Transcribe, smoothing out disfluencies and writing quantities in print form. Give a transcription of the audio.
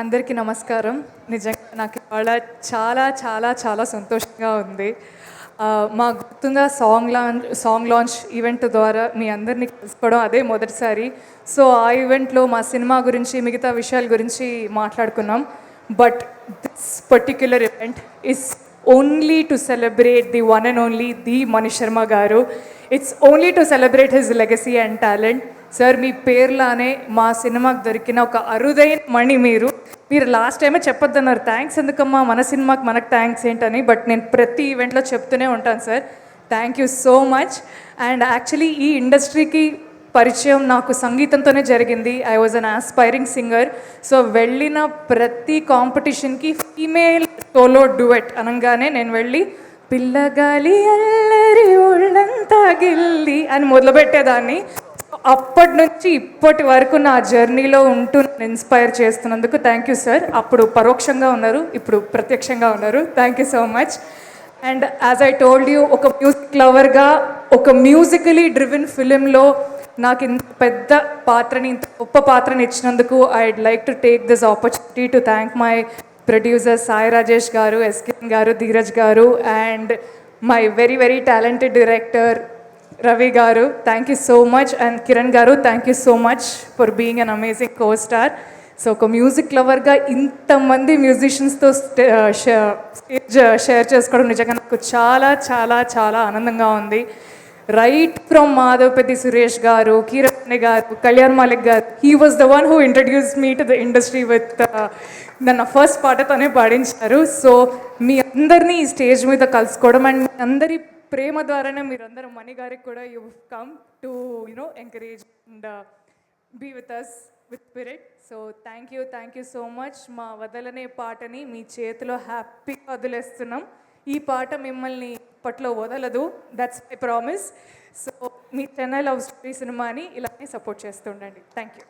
అందరికీ నమస్కారం. నిజంగా నాకు ఇవాళ చాలా చాలా చాలా సంతోషంగా ఉంది. మా గుర్తుందా సాంగ్ లాంచ్ ఈవెంట్ ద్వారా మీ అందరినీ కలుసుకోవడం అదే మొదటిసారి. సో ఆ ఈవెంట్లో మా సినిమా గురించి మిగతా విషయాల గురించి మాట్లాడుకున్నాం. But this particular event is only to celebrate the one and only the Mani Sharma garu. It's only to celebrate his legacy and talent. Sir మీ పేర్లానే మా సినిమాకి దొరికిన ఒక అరుదైన మణి మీరు. లాస్ట్ టైమే చెప్పొద్దన్నారు, థ్యాంక్స్ ఎందుకమ్మా మన సినిమాకి మనకు థ్యాంక్స్ ఏంటని. బట్ నేను ప్రతి ఈవెంట్లో చెప్తూనే ఉంటాను sir. Thank you so much. And actually ఈ ఇండస్ట్రీకి పరిచయం నాకు సంగీతంతోనే జరిగింది. I was an aspiring singer. So వెళ్ళిన ప్రతి కాంపిటీషన్కి ఫీమేల్ సోలో డ్యూయట్ అనగానే నేను వెళ్ళి పిల్లగాలి అల్లరి ఒళ్ళంతా గిల్లి అని మొదలుపెట్టేదాన్ని. అప్పటి నుంచి ఇప్పటి వరకు నా జర్నీలో ఉంటూ ఇన్స్పైర్ చేస్తున్నందుకు థ్యాంక్ యూ సార్. అప్పుడు పరోక్షంగా ఉన్నారు, ఇప్పుడు ప్రత్యక్షంగా ఉన్నారు. Thank you so much. And as I told you, ఒక మ్యూజిక్ లవర్గా ఒక మ్యూజికలీ డ్రివెన్ ఫిలింలో నాకు ఇంత పెద్ద పాత్రని, ఇంత గొప్ప పాత్రని ఇచ్చినందుకు I'd like to take this opportunity to thank my producer Sai Rajesh garu, SK garu, Dheeraj garu, and my very very talented director Ravi garu. Thank you so much. And Kiran garu, thank you so much for being an amazing co star. So ఒక music లవర్గా ఇంతమంది మ్యూజిషియన్స్తో stage share చేసుకోవడం నిజంగా నాకు చాలా చాలా చాలా ఆనందంగా ఉంది. రైట్ ఫ్రమ్ మాధవపతి సురేష్ గారు, కిరణ్ గారు, కళ్యాణ్ మాలిక్ గారు, he was the one who introduce me to the industry with నన్ను ఫస్ట్ పాటతోనే పాడించారు. సో మీ అందరినీ ఈ స్టేజ్ మీద కలుసుకోవడం అండ్ మీ అందరి ప్రేమ ద్వారానే మీరందరూ మణి గారికి కూడా you come to encourage and be with us with spirit. So thank you so much. మా వదలనే పాటని మీ చేతిలో హ్యాపీగా వదిలేస్తున్నాం. ఈ పాట మిమ్మల్ని ఇప్పట్లో వదలదు, that's my promise. So me Chennai love story సినిమాని ఇలానే సపోర్ట్ చేస్తుండండి. Thank you.